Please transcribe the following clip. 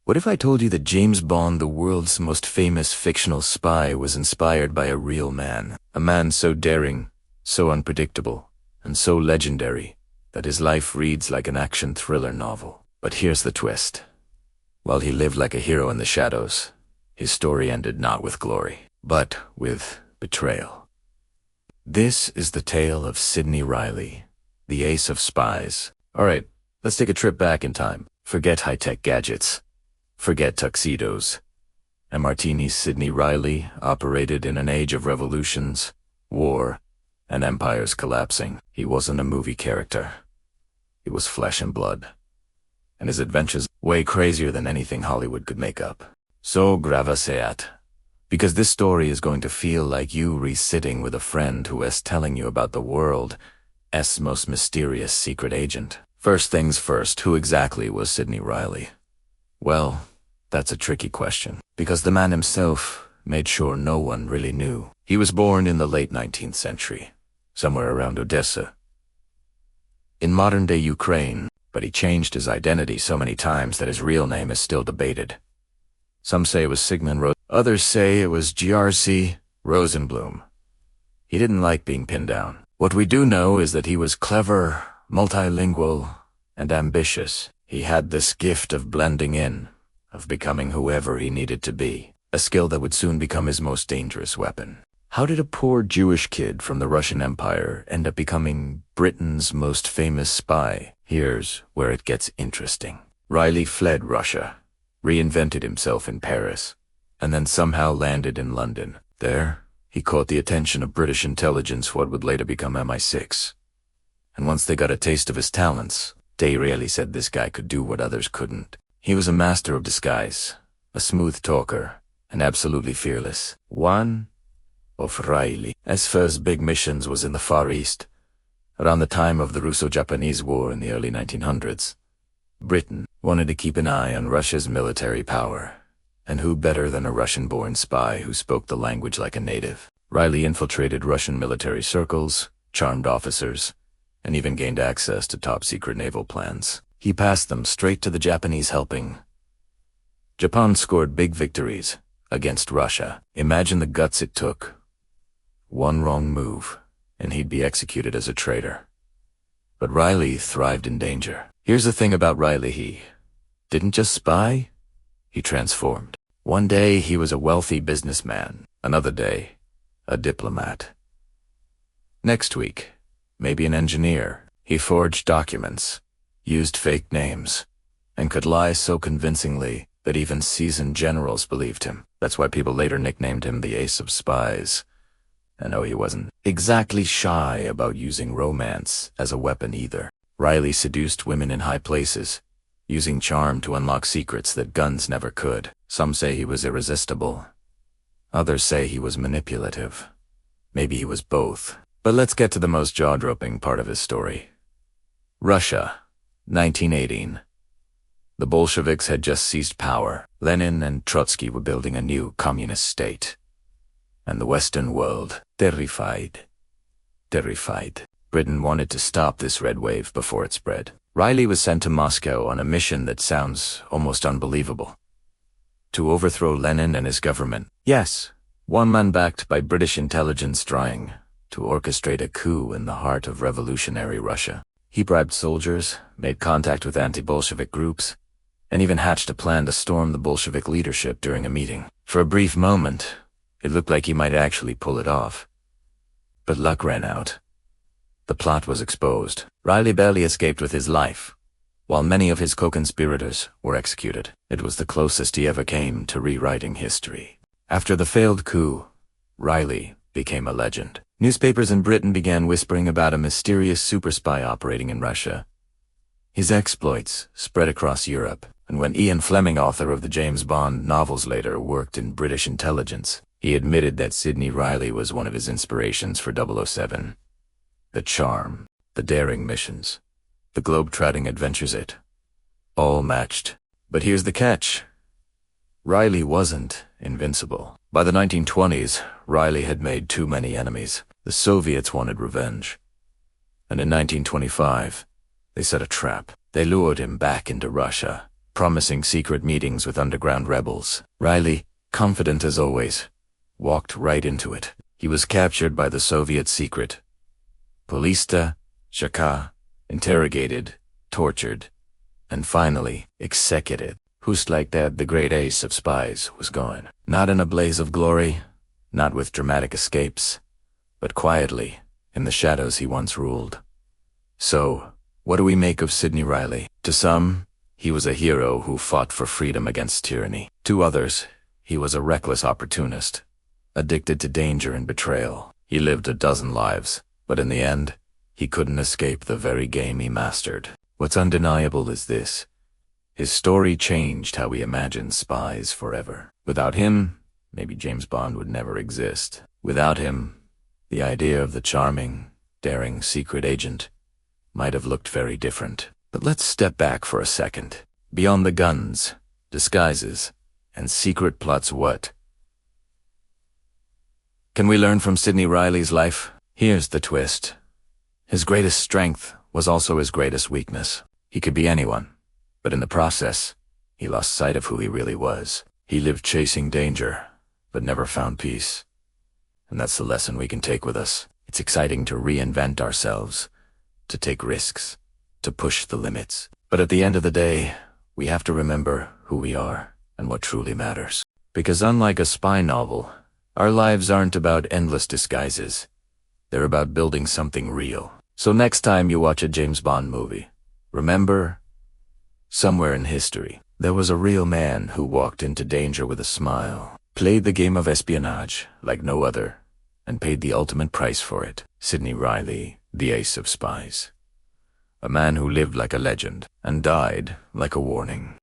What if I told you that James Bond, the world's most famous fictional spy, was inspired by a real man? A man so daring, so unpredictable, and so legendary that his life reads like an action thriller novel. But here's the twist. While he lived like a hero in the shadows, his story ended not with glory, but with betrayal. This is the tale of Sidney Reilly, the Ace of Spies. Alright, let's take a trip back in time. Forget high-tech gadgets. Forget tuxedos. And Martini's Sidney Reilly operated in an age of revolutions, war, and empires collapsing. He wasn't a movie character. He was flesh and blood. And his adventures way crazier than anything Hollywood could make up. So gravaseat, because this story is going to feel like you re-sitting with a friend who is telling you about the world's most mysterious secret agent. First things first, who exactly was Sidney Reilly? Well, that's a tricky question, because the man himself made sure no one really knew. He was born in the late 19th century, somewhere around Odessa, in modern-day Ukraine, but he changed his identity so many times that his real name is still debated. Some say it was Sigmund Rose, others say it was G.R.C. Rosenblum. He didn't like being pinned down. What we do know is that he was clever, multilingual, and ambitious. He had this gift of blending in, of becoming whoever he needed to be, a skill that would soon become his most dangerous weapon. How did a poor Jewish kid from the Russian Empire end up becoming Britain's most famous spy? Here's where it gets interesting. Reilly fled Russia, reinvented himself in Paris, and then somehow landed in London. There, he caught the attention of British intelligence, what would later become MI6. And once they got a taste of his talents, they really said this guy could do what others couldn't. He was a master of disguise, a smooth talker, and absolutely fearless. One of Reilly's first big missions was in the Far East, around the time of the Russo-Japanese War in the early 1900s. Britain wanted to keep an eye on Russia's military power, and who better than a Russian-born spy who spoke the language like a native? Reilly infiltrated Russian military circles, charmed officers, and even gained access to top-secret naval plans. He passed them straight to the Japanese helping. Japan scored big victories against Russia. Imagine the guts it took. One wrong move, and he'd be executed as a traitor. But Reilly thrived in danger. Here's the thing about Reilly, he didn't just spy, he transformed. One day he was a wealthy businessman, another day, a diplomat. Next week, maybe an engineer. He forged documents, used fake names, and could lie so convincingly that even seasoned generals believed him. That's why people later nicknamed him the Ace of Spies. I know he wasn't exactly shy about using romance as a weapon either. Reilly seduced women in high places, using charm to unlock secrets that guns never could. Some say he was irresistible. Others say he was manipulative. Maybe he was both. But let's get to the most jaw-dropping part of his story. Russia, 1918. The Bolsheviks had just seized power. Lenin and Trotsky were building a new communist state. And the Western world, terrified. Britain wanted to stop this red wave before it spread. Reilly was sent to Moscow on a mission that sounds almost unbelievable. To overthrow Lenin and his government. Yes, one man backed by British intelligence trying to orchestrate a coup in the heart of revolutionary Russia. He bribed soldiers, made contact with anti-Bolshevik groups, and even hatched a plan to storm the Bolshevik leadership during a meeting. For a brief moment, it looked like he might actually pull it off. But luck ran out. The plot was exposed. Reilly barely escaped with his life, while many of his co-conspirators were executed. It was the closest he ever came to rewriting history. After the failed coup, Reilly became a legend. Newspapers in Britain began whispering about a mysterious super spy operating in Russia. His exploits spread across Europe, and when Ian Fleming, author of the James Bond novels, later worked in British intelligence, he admitted that Sidney Reilly was one of his inspirations for 007. The charm, the daring missions, the globe-trotting adventures, it all matched. But here's the catch. Reilly wasn't invincible. By the 1920s, Reilly had made too many enemies. The Soviets wanted revenge. And in 1925, they set a trap. They lured him back into Russia, promising secret meetings with underground rebels. Reilly, confident as always, walked right into it. He was captured by the Soviet secret Polista, Shaka, interrogated, tortured, and finally executed. Just like that, the great Ace of Spies was gone. Not in a blaze of glory, not with dramatic escapes, but quietly, in the shadows he once ruled. So, what do we make of Sidney Reilly? To some, he was a hero who fought for freedom against tyranny. To others, he was a reckless opportunist, addicted to danger and betrayal. He lived a dozen lives, but in the end, he couldn't escape the very game he mastered. What's undeniable is this: his story changed how we imagine spies forever. Without him, maybe James Bond would never exist. Without him, the idea of the charming, daring secret agent might have looked very different. But let's step back for a second. Beyond the guns, disguises, and secret plots, what can we learn from Sidney Reilly's life? Here's the twist. His greatest strength was also his greatest weakness. He could be anyone, but in the process, he lost sight of who he really was. He lived chasing danger, but never found peace. And that's the lesson we can take with us. It's exciting to reinvent ourselves, to take risks, to push the limits. But at the end of the day, we have to remember who we are and what truly matters. Because unlike a spy novel, our lives aren't about endless disguises. They're about building something real. So next time you watch a James Bond movie, remember, somewhere in history, there was a real man who walked into danger with a smile, played the game of espionage like no other, and paid the ultimate price for it. Sidney Reilly, the Ace of Spies. A man who lived like a legend and died like a warning.